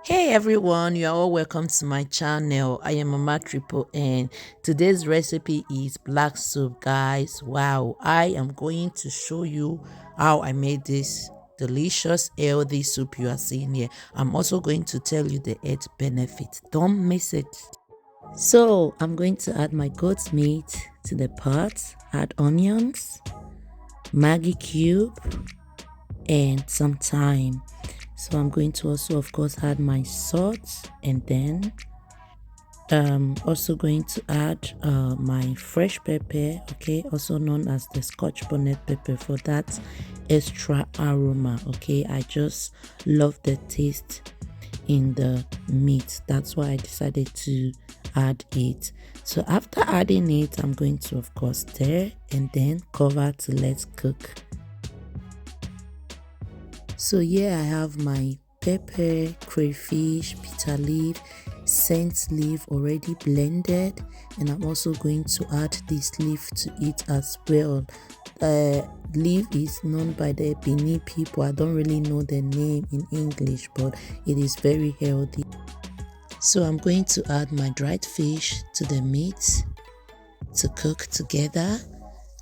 Hey everyone, you are all welcome to my channel. I am Mama Triple and today's recipe is black soup, guys. Wow, I am going to show you how I made this delicious healthy soup you are seeing here. I'm also going to tell you the health benefits. Don't miss it. So I'm going to add my goat's meat to the pot, add onions, Maggi cube, and some thyme. So I'm going to also of course add my salt, and then also going to add my fresh pepper, okay, also known as the Scotch bonnet pepper, for that extra aroma. Okay, I just love the taste in the meat, that's why I decided to add it. So after adding it, I'm going to of course stir and then cover to let cook. So here I have my pepper, crayfish, bitter leaf, scent leaf already blended, and I'm also going to add this leaf to it as well. Leaf is known by the Benin people. I don't really know the name in English, but it is very healthy. So I'm going to add my dried fish to the meat to cook together.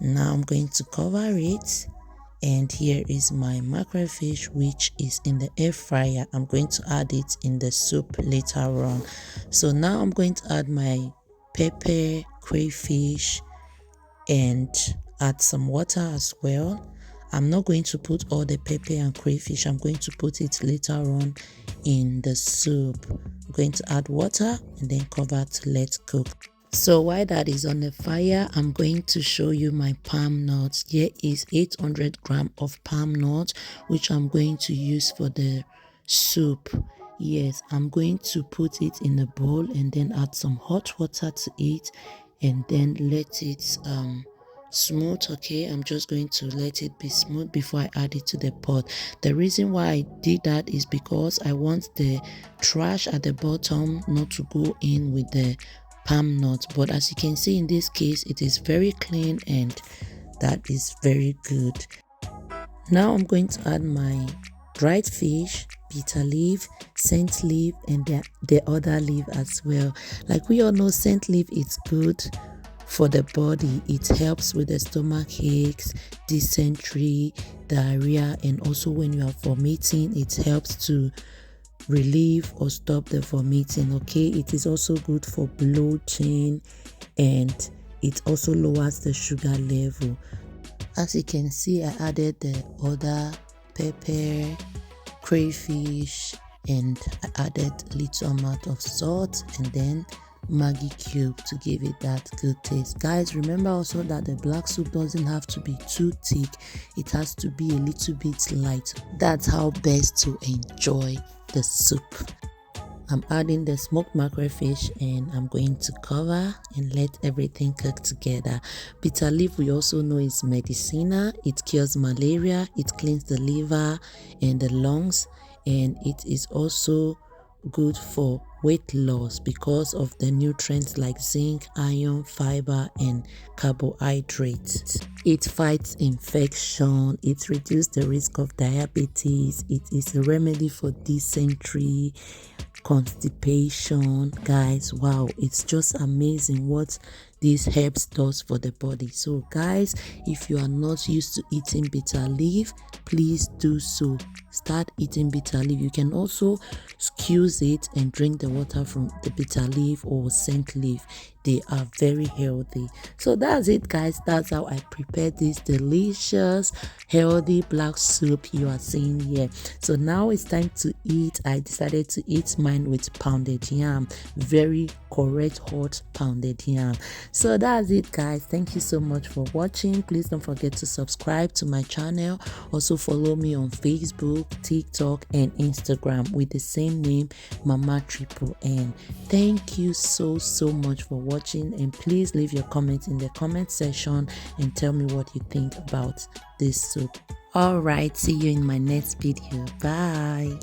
Now I'm going to cover it. And here is my mackerel fish, which is in the air fryer. I'm going to add it in the soup later on. So now I'm going to add my pepper, crayfish, and add some water as well. I'm not going to put all the pepper and crayfish. I'm going to put it later on in the soup. I'm going to add water and then cover to let cook. So while that is on the fire, I'm going to show you my palm nuts. Here is 800 grams of palm nuts, which I'm going to use for the soup. Yes, I'm going to put it in a bowl and then add some hot water to it and then let it smooth. Okay, I'm just going to let it be smooth before I add it to the pot. The reason why I did that is because I want the trash at the bottom not to go in with the palm nut, but as you can see in this case, it is very clean and that is very good. Now I'm going to add my dried fish, bitter leaf, scent leaf, and the other leaf as well. Like we all know, scent leaf is good for the body. It helps with the stomach aches, dysentery, diarrhea, and also when you are vomiting, it helps to relieve or stop the vomiting. Okay, it is also good for bloating and it also lowers the sugar level. As you can see, I added the other pepper, crayfish, and I added a little amount of salt and then Maggi cube to give it that good taste. Guys, remember also that the black soup doesn't have to be too thick, it has to be a little bit light. That's how best to enjoy the soup. I'm adding the smoked mackerel fish and I'm going to cover and let everything cook together. Bitter leaf we also know is medicinal. It cures malaria, it cleans the liver and the lungs, and it is also good for weight loss because of the nutrients like zinc, iron, fiber, and carbohydrates. It fights infection, it reduces the risk of diabetes, it is a remedy for dysentery, constipation. Guys, wow, it's just amazing what these herbs does for the body. So guys, if you are not used to eating bitter leaf, please do so. Start eating bitter leaf. You can also squeeze it and drink the water from the bitter leaf or scent leaf. They are very healthy. So that's it, guys. That's how I prepare this delicious healthy black soup you are seeing here. So now it's time to eat. I decided to eat mine with pounded yam, very correct hot pounded yam. So that's it, guys. Thank you so much for watching. Please don't forget to subscribe to my channel. Also follow me on Facebook, TikTok, and Instagram with the same name, Mama Triple N. Thank you so much for watching, and please leave your comments in the comment section and tell me what you think about this soup. All right, see you in my next video. Bye.